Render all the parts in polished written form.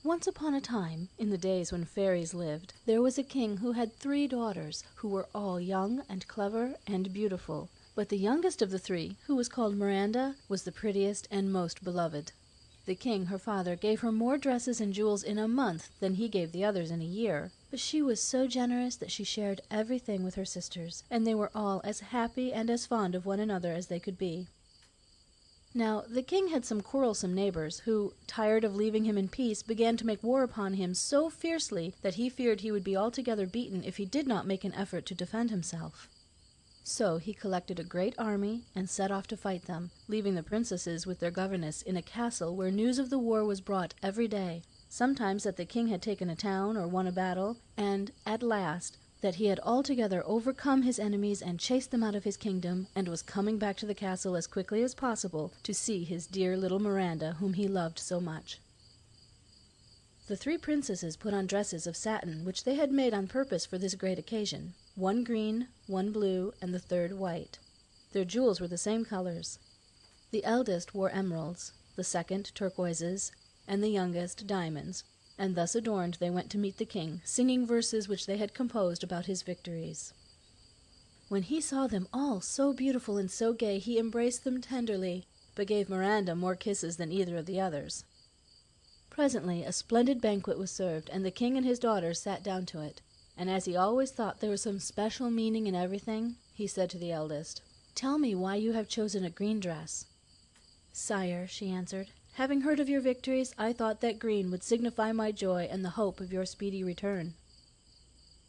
Once upon a time, in the days when fairies lived, there was a king who had 3 daughters, who were all young and clever and beautiful. But the youngest of the 3, who was called Miranda, was the prettiest and most beloved. The king, her father, gave her more dresses and jewels in a month than he gave the others in a year. But she was so generous that she shared everything with her sisters, and they were all as happy and as fond of one another as they could be. Now, the king had some quarrelsome neighbors, who, tired of leaving him in peace, began to make war upon him so fiercely that he feared he would be altogether beaten if he did not make an effort to defend himself. So he collected a great army and set off to fight them, leaving the princesses with their governess in a castle where news of the war was brought every day, sometimes that the king had taken a town or won a battle, and, at last, that he had altogether overcome his enemies and chased them out of his kingdom, and was coming back to the castle as quickly as possible to see his dear little Miranda, whom he loved so much. The 3 princesses put on dresses of satin which they had made on purpose for this great occasion, 1 green, 1 blue, and the 3rd white. Their jewels were the same colors. The eldest wore emeralds, the second turquoises, and the youngest diamonds, and thus adorned they went to meet the king, singing verses which they had composed about his victories. When he saw them all so beautiful and so gay, he embraced them tenderly, but gave Miranda more kisses than either of the others. Presently a splendid banquet was served, and the king and his daughters sat down to it, and as he always thought there was some special meaning in everything, he said to the eldest, "Tell me why you have chosen a green dress." "Sire," she answered, "having heard of your victories, I thought that green would signify my joy and the hope of your speedy return."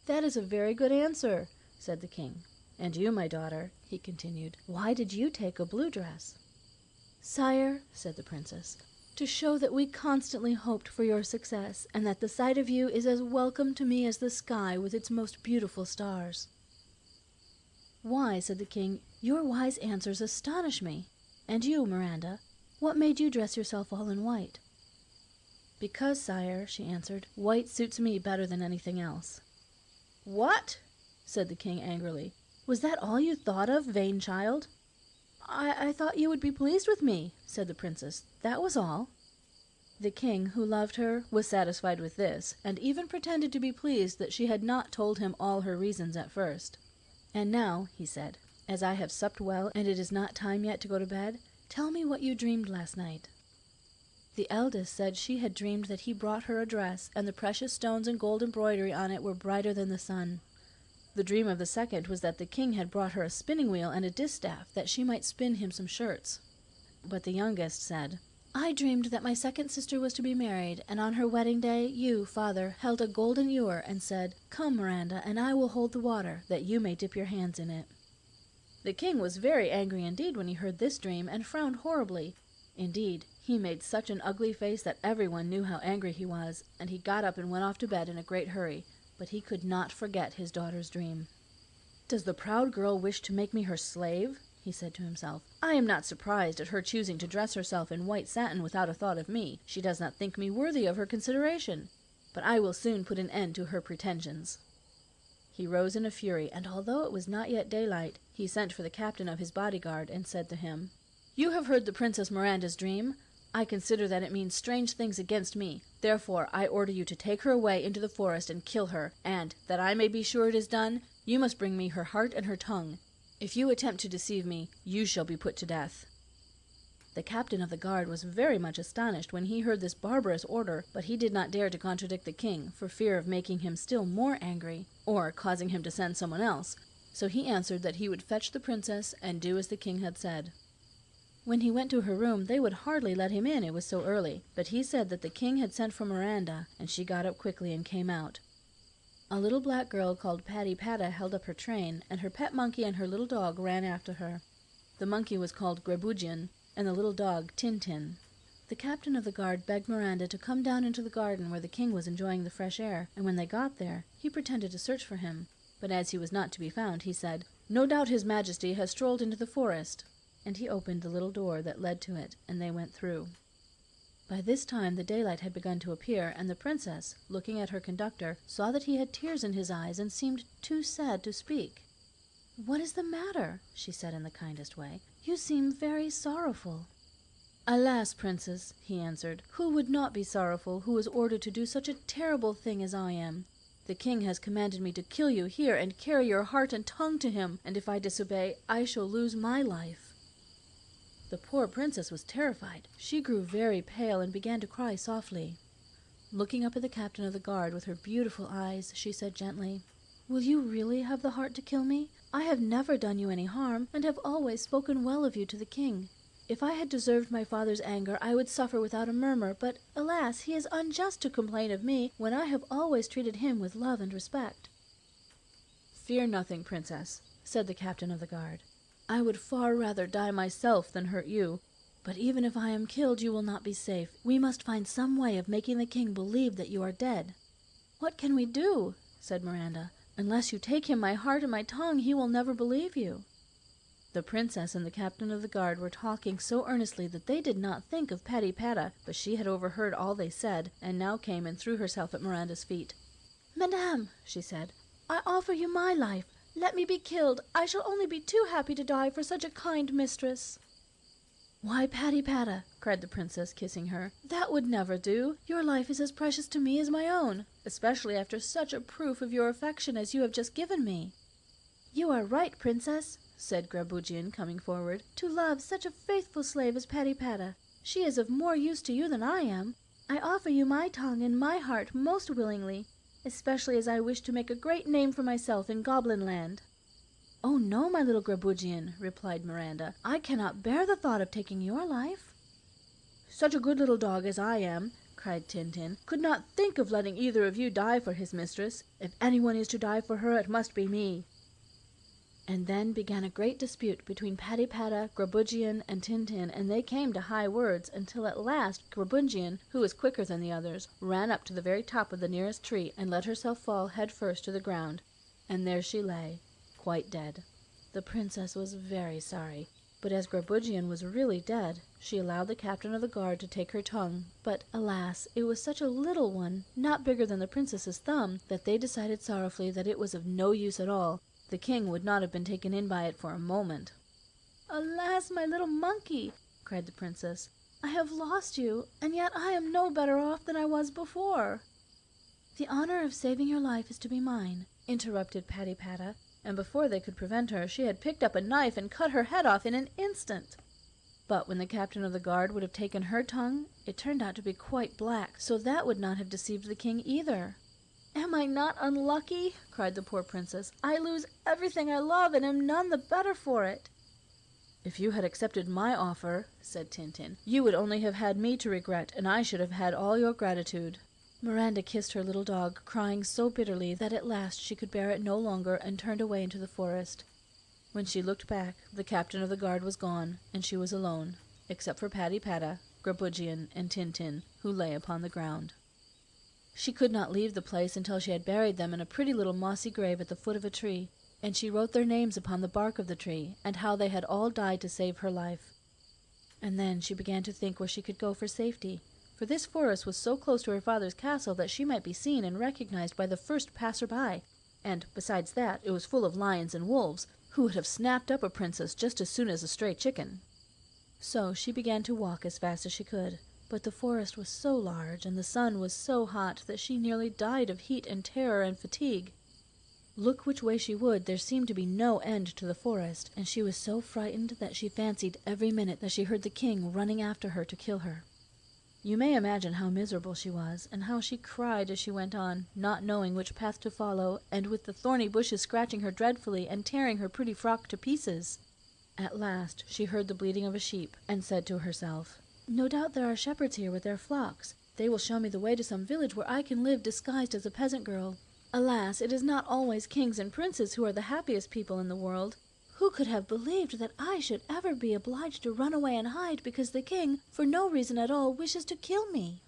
"That is a very good answer," said the king. "And you, my daughter," he continued, "why did you take a blue dress?" "Sire," said the princess, "to show that we constantly hoped for your success, and that the sight of you is as welcome to me as the sky with its most beautiful stars." "Why," said the king, "your wise answers astonish me. And you, Miranda, what made you dress yourself all in white?" "Because, sire," she answered, "white suits me better than anything else." "What?" said the king angrily. "Was that all you thought of, vain child?" I thought you would be pleased with me," said the princess. "That was all." The king, who loved her, was satisfied with this, and even pretended to be pleased that she had not told him all her reasons at first. "And now," he said, "as I have supped well, and it is not time yet to go to bed, tell me what you dreamed last night." The eldest said she had dreamed that he brought her a dress, and the precious stones and gold embroidery on it were brighter than the sun. The dream of the second was that the king had brought her a spinning wheel and a distaff, that she might spin him some shirts. But the youngest said, "I dreamed that my second sister was to be married, and on her wedding day you, father, held a golden ewer and said, 'Come, Miranda, and I will hold the water, that you may dip your hands in it.'" The king was very angry indeed when he heard this dream, and frowned horribly. Indeed, he made such an ugly face that everyone knew how angry he was, and he got up and went off to bed in a great hurry, but he could not forget his daughter's dream. "Does the proud girl wish to make me her slave?" he said to himself. "I am not surprised at her choosing to dress herself in white satin without a thought of me. She does not think me worthy of her consideration. But I will soon put an end to her pretensions." He rose in a fury, and although it was not yet daylight, he sent for the captain of his bodyguard and said to him, "You have heard the Princess Miranda's dream. I consider that it means strange things against me. Therefore I order you to take her away into the forest and kill her, and, that I may be sure it is done, you must bring me her heart and her tongue. If you attempt to deceive me, you shall be put to death." The captain of the guard was very much astonished when he heard this barbarous order, but he did not dare to contradict the king, for fear of making him still more angry, or causing him to send someone else, so he answered that he would fetch the princess and do as the king had said. When he went to her room, they would hardly let him in, it was so early, but he said that the king had sent for Miranda, and she got up quickly and came out. A little black girl called Patty Pata held up her train, and her pet monkey and her little dog ran after her. The monkey was called Grabugeon, and the little dog Tintin. The captain of the guard begged Miranda to come down into the garden where the king was enjoying the fresh air, and when they got there, he pretended to search for him. But as he was not to be found, he said, "No doubt his majesty has strolled into the forest," and he opened the little door that led to it, and they went through. By this time the daylight had begun to appear, and the princess, looking at her conductor, saw that he had tears in his eyes and seemed too sad to speak. "What is the matter?" she said in the kindest way. "You seem very sorrowful." "Alas, princess," he answered, "who would not be sorrowful who is ordered to do such a terrible thing as I am? The king has commanded me to kill you here and carry your heart and tongue to him, and if I disobey, I shall lose my life." The poor princess was terrified. She grew very pale and began to cry softly. Looking up at the captain of the guard with her beautiful eyes, she said gently, "Will you really have the heart to kill me? I have never done you any harm, and have always spoken well of you to the king. If I had deserved my father's anger, I would suffer without a murmur, but, alas, he is unjust to complain of me, when I have always treated him with love and respect." "Fear nothing, princess," said the captain of the guard. "I would far rather die myself than hurt you. But even if I am killed, you will not be safe. We must find some way of making the king believe that you are dead." "What can we do?" said Miranda. "Unless you take him my heart and my tongue, he will never believe you." The princess and the captain of the guard were talking so earnestly that they did not think of Patypata, but she had overheard all they said, and now came and threw herself at Miranda's feet. "Madame," she said, "I offer you my life. Let me be killed. I shall only be too happy to die for such a kind mistress." "Why, Patypata," cried the princess, kissing her, "that would never do. Your life is as precious to me as my own, especially after such a proof of your affection as you have just given me." "You are right, princess," said Grabugeon, coming forward, "to love such a faithful slave as Patypata. She is of more use to you than I am. I offer you my tongue and my heart most willingly, especially as I wish to make a great name for myself in Goblin Land." "Oh no, my little Grabugeon," replied Miranda, "I cannot bear the thought of taking your life." "Such a good little dog as I am," cried Tintin, "could not think of letting either of you die for his mistress. If anyone is to die for her, it must be me." And then began a great dispute between Patypata, Grabugeon, and Tintin, and they came to high words, until at last Grabugeon, who was quicker than the others, ran up to the very top of the nearest tree and let herself fall head first to the ground, and there she lay, quite dead. The princess was very sorry, but as Grabugeon was really dead, she allowed the captain of the guard to take her tongue, but, alas, it was such a little one, not bigger than the princess's thumb, that they decided sorrowfully that it was of no use at all. The king would not have been taken in by it for a moment. "Alas, my little monkey!" cried the princess. "I have lost you, and yet I am no better off than I was before." "The honor of saving your life is to be mine," interrupted Patypata, and before they could prevent her, she had picked up a knife and cut her head off in an instant. But when the captain of the guard would have taken her tongue, it turned out to be quite black, so that would not have deceived the king either. "Am I not unlucky?" cried the poor princess. "I lose everything I love, and am none the better for it." "If you had accepted my offer," said Tintin, "you would only have had me to regret, and I should have had all your gratitude." Miranda kissed her little dog, crying so bitterly that at last she could bear it no longer, and turned away into the forest. When she looked back, the captain of the guard was gone, and she was alone, except for Patypata, Grabugeon, and Tintin, who lay upon the ground. She could not leave the place until she had buried them in a pretty little mossy grave at the foot of a tree, and she wrote their names upon the bark of the tree, and how they had all died to save her life. And then she began to think where she could go for safety, for this forest was so close to her father's castle that she might be seen and recognized by the first passer-by, and, besides that, it was full of lions and wolves, who would have snapped up a princess just as soon as a stray chicken. So she began to walk as fast as she could, but the forest was so large and the sun was so hot that she nearly died of heat and terror and fatigue. Look which way she would, there seemed to be no end to the forest, and she was so frightened that she fancied every minute that she heard the king running after her to kill her. You may imagine how miserable she was, and how she cried as she went on, not knowing which path to follow, and with the thorny bushes scratching her dreadfully and tearing her pretty frock to pieces. At last she heard the bleating of a sheep, and said to herself, "No doubt there are shepherds here with their flocks. They will show me the way to some village where I can live disguised as a peasant girl. Alas, it is not always kings and princes who are the happiest people in the world. Who could have believed that I should ever be obliged to run away and hide because the king, for no reason at all, wishes to kill me?"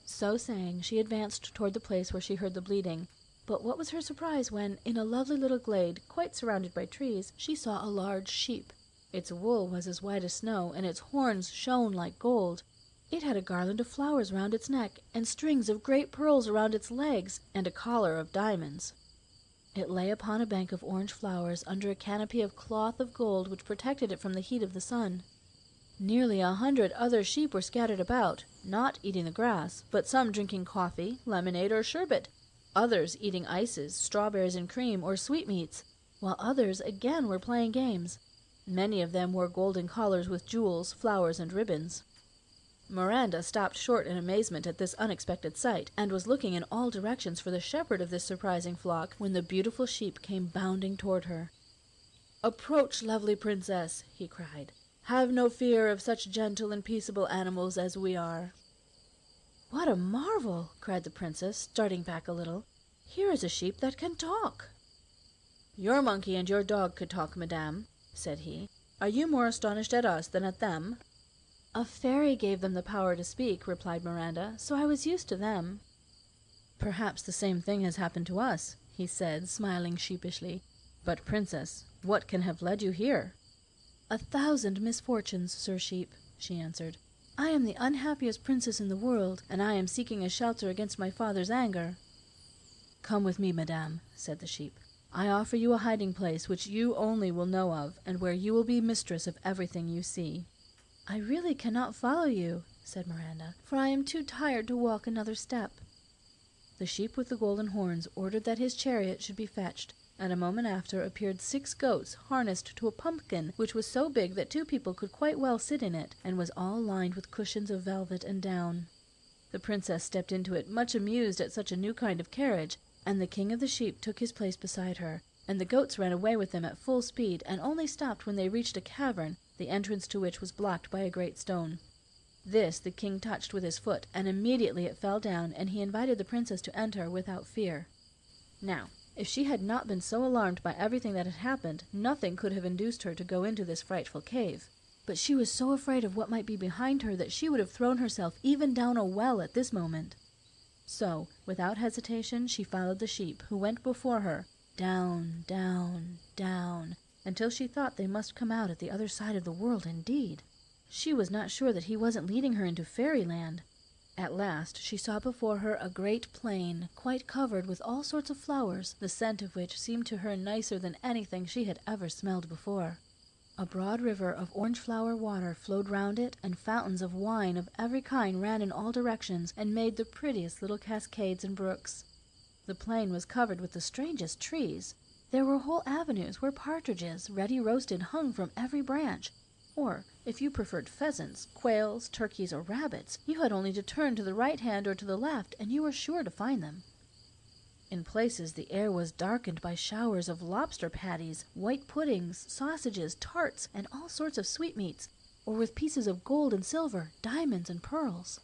So saying, she advanced toward the place where she heard the bleating. But what was her surprise when, in a lovely little glade, quite surrounded by trees, she saw a large sheep. Its wool was as white as snow, and its horns shone like gold. It had a garland of flowers round its neck, and strings of great pearls around its legs, and a collar of diamonds. It lay upon a bank of orange flowers, under a canopy of cloth of gold which protected it from the heat of the sun. Nearly 100 other sheep were scattered about, not eating the grass, but some drinking coffee, lemonade, or sherbet, others eating ices, strawberries and cream, or sweetmeats, while others again were playing games. Many of them wore golden collars with jewels, flowers, and ribbons. Miranda stopped short in amazement at this unexpected sight, and was looking in all directions for the shepherd of this surprising flock, when the beautiful sheep came bounding toward her. "Approach, lovely princess," he cried. "Have no fear of such gentle and peaceable animals as we are." "What a marvel!" cried the princess, starting back a little. "Here is a sheep that can talk." "Your monkey and your dog could talk, madame," said he. "Are you more astonished at us than at them?" "A fairy gave them the power to speak," replied Miranda, "so I was used to them." "Perhaps the same thing has happened to us," he said, smiling sheepishly. "But, princess, what can have led you here?" "1,000 misfortunes, Sir Sheep," she answered. "I am the unhappiest princess in the world, and I am seeking a shelter against my father's anger." "Come with me, madame," said the sheep. "I offer you a hiding place which you only will know of, and where you will be mistress of everything you see." "I really cannot follow you," said Miranda, "for I am too tired to walk another step." The sheep with the golden horns ordered that his chariot should be fetched, and a moment after appeared 6 goats harnessed to a pumpkin which was so big that 2 people could quite well sit in it, and was all lined with cushions of velvet and down. The princess stepped into it, much amused at such a new kind of carriage, and the king of the sheep took his place beside her, and the goats ran away with them at full speed, and only stopped when they reached a cavern, the entrance to which was blocked by a great stone. This the king touched with his foot, and immediately it fell down, and he invited the princess to enter without fear. Now, if she had not been so alarmed by everything that had happened, nothing could have induced her to go into this frightful cave. But she was so afraid of what might be behind her that she would have thrown herself even down a well at this moment. So, without hesitation, she followed the sheep, who went before her, down, down, down, until she thought they must come out at the other side of the world indeed. She was not sure that he wasn't leading her into fairyland. At last she saw before her a great plain, quite covered with all sorts of flowers, the scent of which seemed to her nicer than anything she had ever smelled before. A broad river of orange-flower water flowed round it, and fountains of wine of every kind ran in all directions, and made the prettiest little cascades and brooks. The plain was covered with the strangest trees. There were whole avenues where partridges, ready roasted, hung from every branch. Or, if you preferred pheasants, quails, turkeys, or rabbits, you had only to turn to the right hand or to the left, and you were sure to find them. In places the air was darkened by showers of lobster patties, white puddings, sausages, tarts, and all sorts of sweetmeats, or with pieces of gold and silver, diamonds and pearls.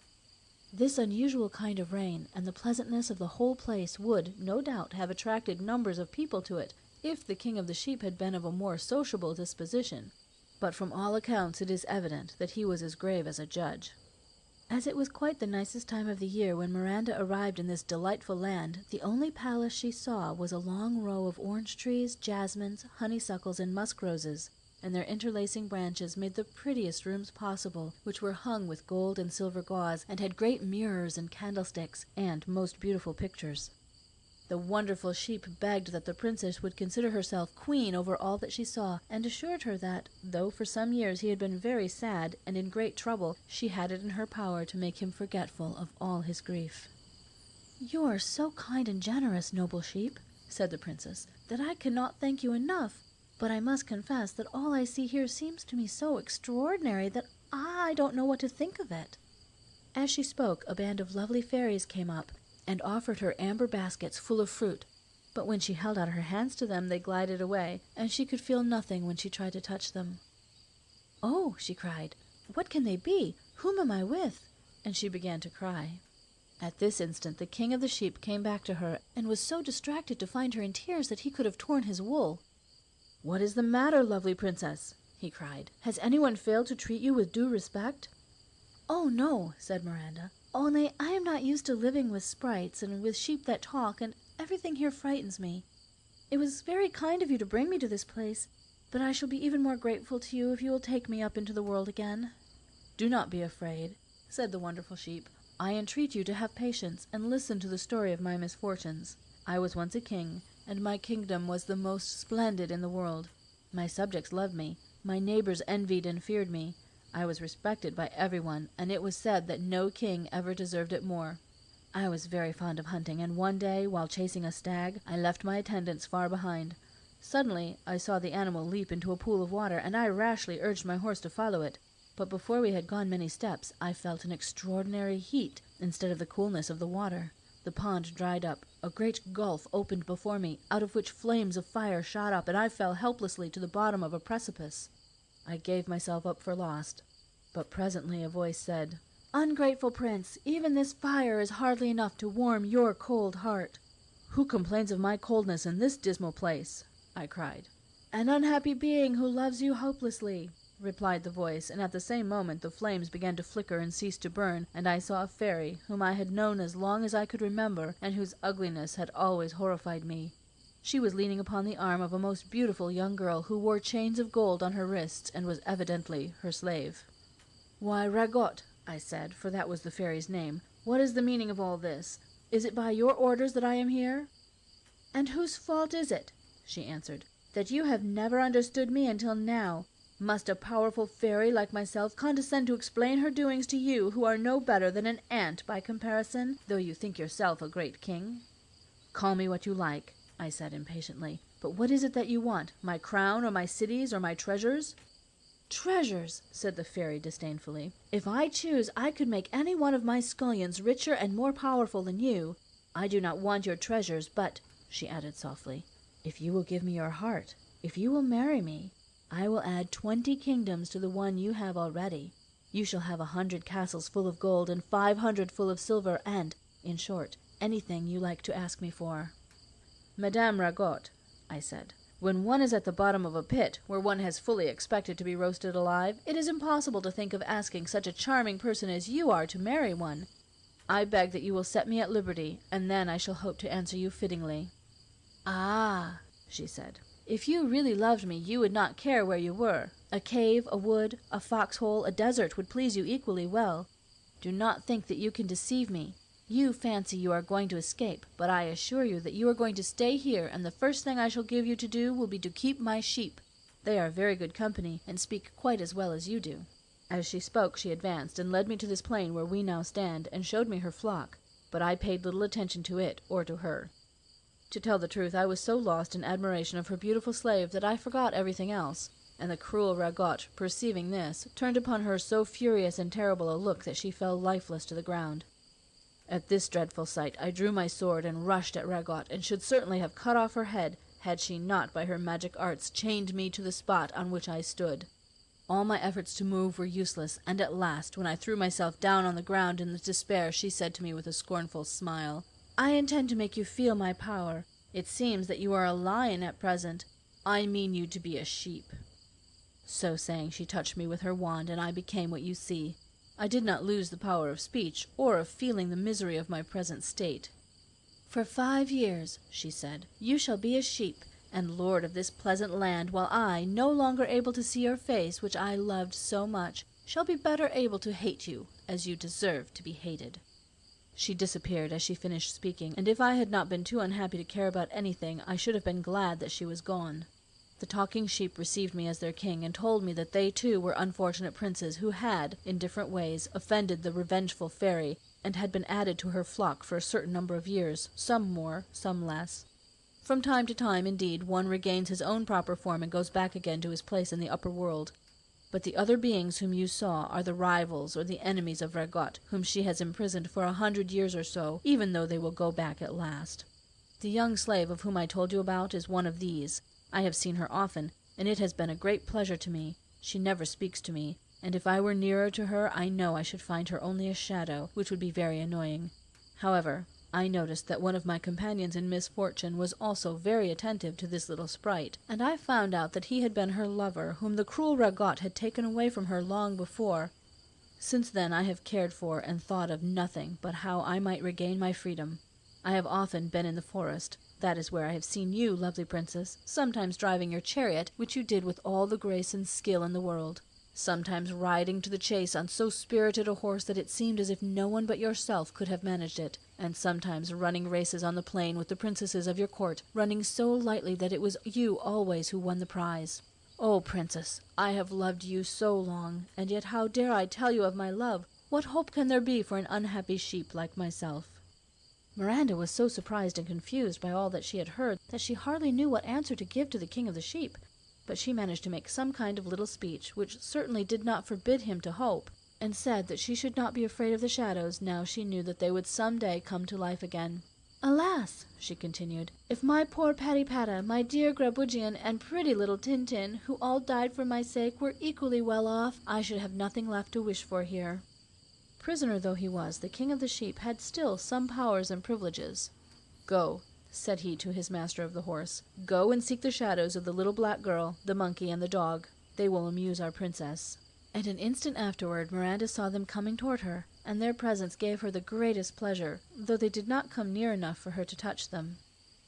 This unusual kind of rain, and the pleasantness of the whole place would, no doubt, have attracted numbers of people to it, if the king of the sheep had been of a more sociable disposition. But from all accounts it is evident that he was as grave as a judge. As it was quite the nicest time of the year when Miranda arrived in this delightful land, the only palace she saw was a long row of orange trees, jasmines, honeysuckles, and musk roses, and their interlacing branches made the prettiest rooms possible, which were hung with gold and silver gauze, and had great mirrors and candlesticks, and most beautiful pictures. The wonderful sheep begged that the princess would consider herself queen over all that she saw, and assured her that, though for some years he had been very sad and in great trouble, she had it in her power to make him forgetful of all his grief. "You are so kind and generous, noble sheep," said the princess, "that I cannot thank you enough. But I must confess that all I see here seems to me so extraordinary that I don't know what to think of it." As she spoke, a band of lovely fairies came up, and offered her amber baskets full of fruit, but when she held out her hands to them they glided away, and she could feel nothing when she tried to touch them. "Oh," she cried, "what can they be? Whom am I with?" And she began to cry. At this instant the king of the sheep came back to her, and was so distracted to find her in tears that he could have torn his wool. "What is the matter, lovely princess?" he cried. "Has anyone failed to treat you with due respect?" "Oh, no," said Miranda. "Only I am not used to living with sprites and with sheep that talk, and everything here frightens me. It was very kind of you to bring me to this place, but I shall be even more grateful to you if you will take me up into the world again." "Do not be afraid," said the wonderful sheep. "I entreat you to have patience and listen to the story of my misfortunes. I was once a king, and my kingdom was the most splendid in the world. My subjects loved me, my neighbors envied and feared me. I was respected by everyone, and it was said that no king ever deserved it more. I was very fond of hunting, and one day, while chasing a stag, I left my attendants far behind. Suddenly I saw the animal leap into a pool of water, and I rashly urged my horse to follow it. But before we had gone many steps, I felt an extraordinary heat instead of the coolness of the water. The pond dried up, a great gulf opened before me, out of which flames of fire shot up, and I fell helplessly to the bottom of a precipice. I gave myself up for lost, but presently a voice said, "Ungrateful prince, even this fire is hardly enough to warm your cold heart." "Who complains of my coldness in this dismal place?" I cried. "An unhappy being who loves you hopelessly," replied the voice, and at the same moment the flames began to flicker and cease to burn, and I saw a fairy whom I had known as long as I could remember, and whose ugliness had always horrified me. She was leaning upon the arm of a most beautiful young girl who wore chains of gold on her wrists and was evidently her slave. "Why, Ragot," I said, for that was the fairy's name, "what is the meaning of all this? Is it by your orders that I am here?" "And whose fault is it," she answered, "that you have never understood me until now? Must a powerful fairy like myself condescend to explain her doings to you, who are no better than an ant by comparison, though you think yourself a great king?" "Call me what you like," I said impatiently, "but what is it that you want? My crown, or my cities, or my treasures?" "Treasures," said the fairy disdainfully. "If I choose, I could make any one of my scullions richer and more powerful than you. I do not want your treasures, but," she added softly, "if you will give me your heart, if you will marry me, I will add 20 kingdoms to the one you have already. You shall have 100 castles full of gold and 500 full of silver, and, in short, anything you like to ask me for." "Madame Ragot," I said, "when one is at the bottom of a pit, where one has fully expected to be roasted alive, it is impossible to think of asking such a charming person as you are to marry one. I beg that you will set me at liberty, and then I shall hope to answer you fittingly." "Ah," she said, "if you really loved me, you would not care where you were. A cave, a wood, a foxhole, a desert would please you equally well. Do not think that you can deceive me. You fancy you are going to escape, but I assure you that you are going to stay here, and the first thing I shall give you to do will be to keep my sheep. They are very good company, and speak quite as well as you do." As she spoke, she advanced and led me to this plain where we now stand, and showed me her flock, but I paid little attention to it or to her. To tell the truth, I was so lost in admiration of her beautiful slave that I forgot everything else, and the cruel Ragot, perceiving this, turned upon her so furious and terrible a look that she fell lifeless to the ground. At this dreadful sight I drew my sword and rushed at Ragot, and should certainly have cut off her head, had she not by her magic arts chained me to the spot on which I stood. All my efforts to move were useless, and at last, when I threw myself down on the ground in despair, she said to me with a scornful smile, "I intend to make you feel my power. It seems that you are a lion at present. I mean you to be a sheep." So saying, she touched me with her wand, and I became what you see. I did not lose the power of speech, or of feeling the misery of my present state. "For 5 years," she said, "you shall be a sheep, and lord of this pleasant land, while I, no longer able to see your face, which I loved so much, shall be better able to hate you, as you deserve to be hated." She disappeared as she finished speaking, and if I had not been too unhappy to care about anything, I should have been glad that she was gone. The talking sheep received me as their king, and told me that they too were unfortunate princes who had, in different ways, offended the revengeful fairy, and had been added to her flock for a certain number of years, some more, some less. From time to time, indeed, one regains his own proper form and goes back again to his place in the upper world. But the other beings whom you saw are the rivals or the enemies of Ragot, whom she has imprisoned for 100 years or so, even though they will go back at last. The young slave of whom I told you about is one of these. I have seen her often, and it has been a great pleasure to me. She never speaks to me, and if I were nearer to her, I know I should find her only a shadow, which would be very annoying. However, I noticed that one of my companions in misfortune was also very attentive to this little sprite, and I found out that he had been her lover, whom the cruel Ragot had taken away from her long before. Since then I have cared for and thought of nothing but how I might regain my freedom. I have often been in the forest. That is where I have seen you, lovely princess, sometimes driving your chariot, which you did with all the grace and skill in the world, sometimes riding to the chase on so spirited a horse that it seemed as if no one but yourself could have managed it, and sometimes running races on the plain with the princesses of your court, running so lightly that it was you always who won the prize. "Oh, princess, I have loved you so long, and yet how dare I tell you of my love? What hope can there be for an unhappy sheep like myself?" Miranda was so surprised and confused by all that she had heard that she hardly knew what answer to give to the king of the sheep, but she managed to make some kind of little speech, which certainly did not forbid him to hope, and said that she should not be afraid of the shadows now she knew that they would some day come to life again. "Alas," she continued, "if my poor Patypata, my dear Grabugeon, and pretty little Tintin, who all died for my sake, were equally well off, I should have nothing left to wish for here." Prisoner though he was, the king of the sheep had still some powers and privileges. "Go," said he to his master of the horse, "go and seek the shadows of the little black girl, the monkey, and the dog. They will amuse our princess." And an instant afterward Miranda saw them coming toward her, and their presence gave her the greatest pleasure, though they did not come near enough for her to touch them.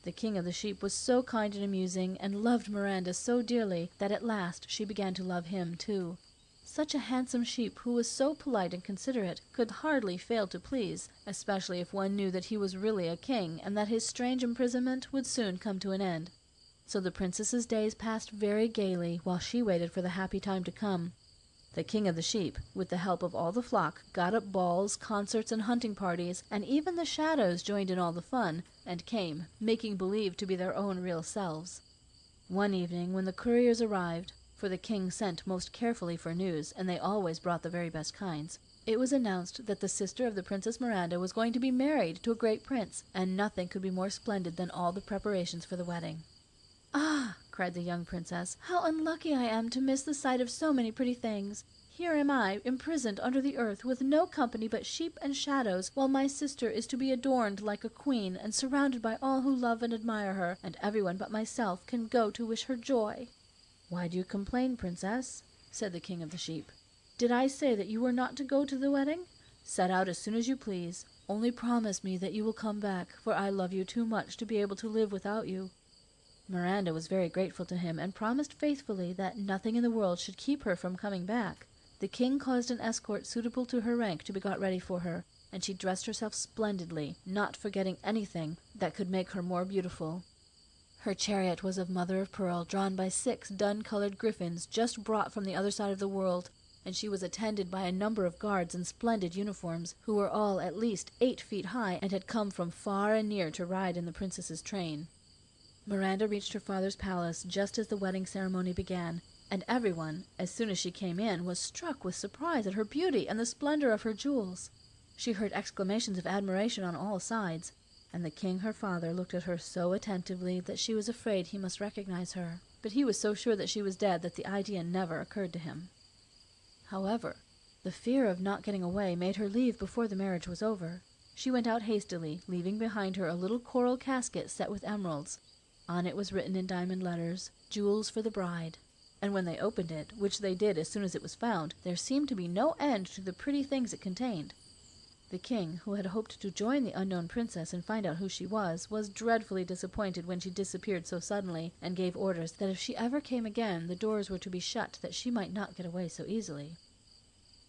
The king of the sheep was so kind and amusing, and loved Miranda so dearly, that at last she began to love him too. Such a handsome sheep, who was so polite and considerate, could hardly fail to please, especially if one knew that he was really a king, and that his strange imprisonment would soon come to an end. So the princess's days passed very gaily, while she waited for the happy time to come. The king of the sheep, with the help of all the flock, got up balls, concerts, and hunting parties, and even the shadows joined in all the fun, and came, making believe to be their own real selves. One evening, when the couriers arrived, for the king sent most carefully for news, and they always brought the very best kinds, it was announced that the sister of the Princess Miranda was going to be married to a great prince, and nothing could be more splendid than all the preparations for the wedding. "Ah!" cried the young princess, "how unlucky I am to miss the sight of so many pretty things! Here am I, imprisoned under the earth, with no company but sheep and shadows, while my sister is to be adorned like a queen, and surrounded by all who love and admire her, and everyone but myself can go to wish her joy." "Why do you complain, princess?" said the king of the sheep. "Did I say that you were not to go to the wedding? Set out as soon as you please. Only promise me that you will come back, for I love you too much to be able to live without you." Miranda was very grateful to him, and promised faithfully that nothing in the world should keep her from coming back. The king caused an escort suitable to her rank to be got ready for her, and she dressed herself splendidly, not forgetting anything that could make her more beautiful. Her chariot was of mother of pearl, drawn by 6 dun-colored griffins just brought from the other side of the world, and she was attended by a number of guards in splendid uniforms, who were all at least 8 feet high, and had come from far and near to ride in the princess's train. Miranda reached her father's palace just as the wedding ceremony began, and everyone, as soon as she came in, was struck with surprise at her beauty and the splendor of her jewels. She heard exclamations of admiration on all sides, and the king her father looked at her so attentively that she was afraid he must recognize her, but he was so sure that she was dead that the idea never occurred to him. However, the fear of not getting away made her leave before the marriage was over. She went out hastily, leaving behind her a little coral casket set with emeralds. On it was written in diamond letters, "Jewels for the bride," and when they opened it, which they did as soon as it was found, there seemed to be no end to the pretty things it contained. The king, who had hoped to join the unknown princess and find out who she was dreadfully disappointed when she disappeared so suddenly, and gave orders that if she ever came again the doors were to be shut, that she might not get away so easily.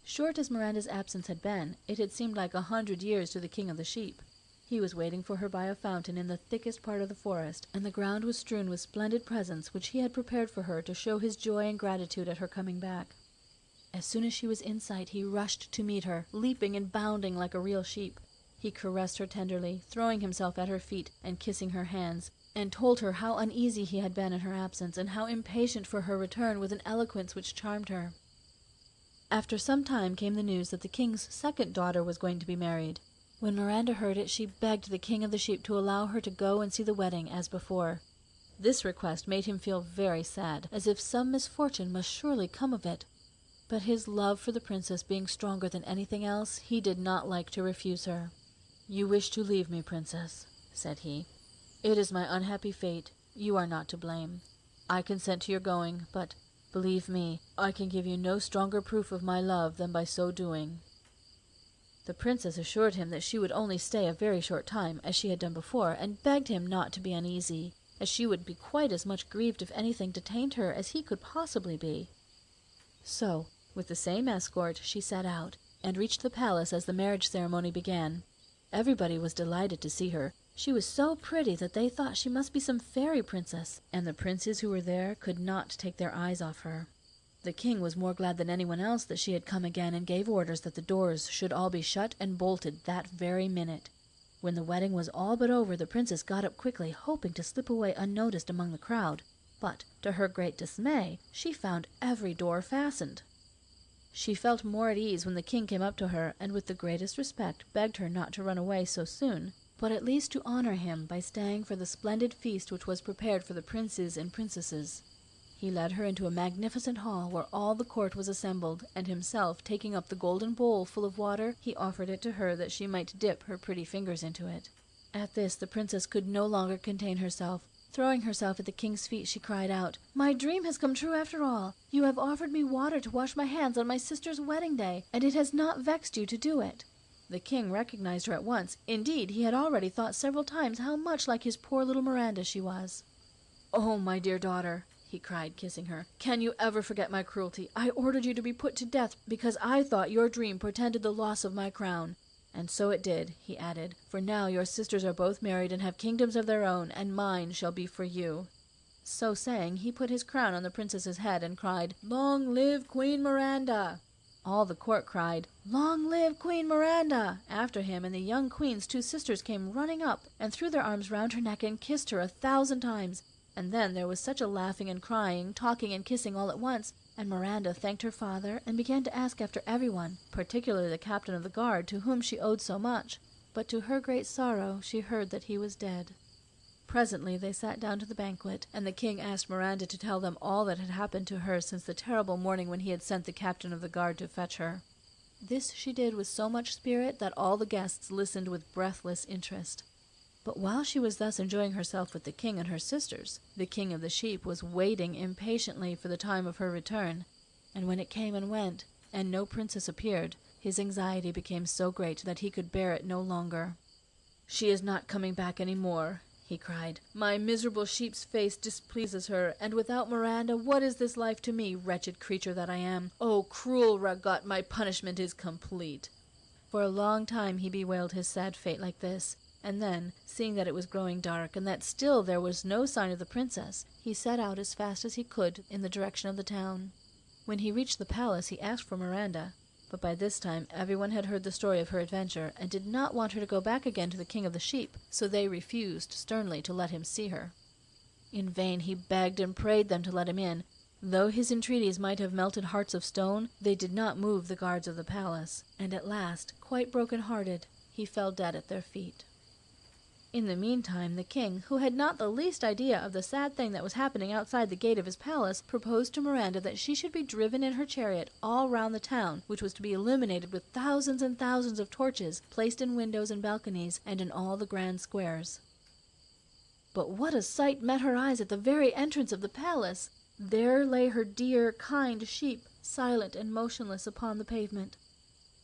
Short as Miranda's absence had been, it had seemed like 100 years to the king of the sheep. He was waiting for her by a fountain in the thickest part of the forest, and the ground was strewn with splendid presents which he had prepared for her to show his joy and gratitude at her coming back. As soon as she was in sight, he rushed to meet her, leaping and bounding like a real sheep. He caressed her tenderly, throwing himself at her feet and kissing her hands, and told her how uneasy he had been in her absence, and how impatient for her return, with an eloquence which charmed her. After some time came the news that the king's second daughter was going to be married. When Miranda heard it, she begged the king of the sheep to allow her to go and see the wedding as before. This request made him feel very sad, as if some misfortune must surely come of it. But his love for the princess being stronger than anything else, he did not like to refuse her. "You wish to leave me, princess," said he. "It is my unhappy fate. You are not to blame. I consent to your going, but, believe me, I can give you no stronger proof of my love than by so doing." The princess assured him that she would only stay a very short time, as she had done before, and begged him not to be uneasy, as she would be quite as much grieved if anything detained her as he could possibly be. So, with the same escort, she set out, and reached the palace as the marriage ceremony began. Everybody was delighted to see her. She was so pretty that they thought she must be some fairy princess, and the princes who were there could not take their eyes off her. The king was more glad than anyone else that she had come again, and gave orders that the doors should all be shut and bolted that very minute. When the wedding was all but over, the princess got up quickly, hoping to slip away unnoticed among the crowd. But, to her great dismay, she found every door fastened. She felt more at ease when the king came up to her, and with the greatest respect begged her not to run away so soon, but at least to honor him by staying for the splendid feast which was prepared for the princes and princesses. He led her into a magnificent hall where all the court was assembled, and himself, taking up the golden bowl full of water, he offered it to her that she might dip her pretty fingers into it. At this the princess could no longer contain herself. Throwing herself at the king's feet, she cried out, "My dream has come true after all. You have offered me water to wash my hands on my sister's wedding day, and it has not vexed you to do it." The king recognized her at once. Indeed, he had already thought several times how much like his poor little Miranda she was. "Oh, my dear daughter," he cried, kissing her, "can you ever forget my cruelty? I ordered you to be put to death because I thought your dream portended the loss of my crown. And so it did," he added, "for now your sisters are both married and have kingdoms of their own, and mine shall be for you." So saying, he put his crown on the princess's head and cried, "Long live Queen Miranda!" All the court cried, "Long live Queen Miranda!" after him, and the young queen's 2 sisters came running up and threw their arms round her neck and kissed her 1,000 times. And then there was such a laughing and crying, talking and kissing all at once, and Miranda thanked her father and began to ask after everyone, particularly the captain of the guard, to whom she owed so much. But to her great sorrow she heard that he was dead. Presently they sat down to the banquet, and the king asked Miranda to tell them all that had happened to her since the terrible morning when he had sent the captain of the guard to fetch her. This she did with so much spirit that all the guests listened with breathless interest. But while she was thus enjoying herself with the king and her sisters, the king of the sheep was waiting impatiently for the time of her return, and when it came and went, and no princess appeared, his anxiety became so great that he could bear it no longer. "She is not coming back any more," he cried. "My miserable sheep's face displeases her, and without Miranda, what is this life to me, wretched creature that I am? Oh, cruel Ragot, my punishment is complete." For a long time he bewailed his sad fate like this, and then, seeing that it was growing dark, and that still there was no sign of the princess, he set out as fast as he could in the direction of the town. When he reached the palace he asked for Miranda, but by this time everyone had heard the story of her adventure, and did not want her to go back again to the king of the sheep, so they refused sternly to let him see her. In vain he begged and prayed them to let him in. Though his entreaties might have melted hearts of stone, they did not move the guards of the palace, and at last, quite broken-hearted, he fell dead at their feet. In the meantime, the king, who had not the least idea of the sad thing that was happening outside the gate of his palace, proposed to Miranda that she should be driven in her chariot all round the town, which was to be illuminated with thousands and thousands of torches, placed in windows and balconies, and in all the grand squares. But what a sight met her eyes at the very entrance of the palace! There lay her dear, kind sheep, silent and motionless upon the pavement.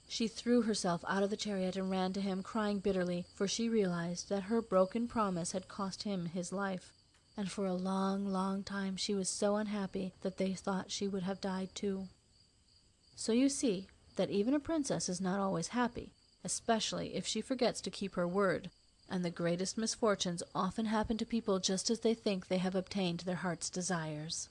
She threw herself out of the chariot and ran to him, crying bitterly, for she realized that her broken promise had cost him his life, and for a long, long time she was so unhappy that they thought she would have died too. So you see that even a princess is not always happy, especially if she forgets to keep her word, and the greatest misfortunes often happen to people just as they think they have obtained their heart's desires.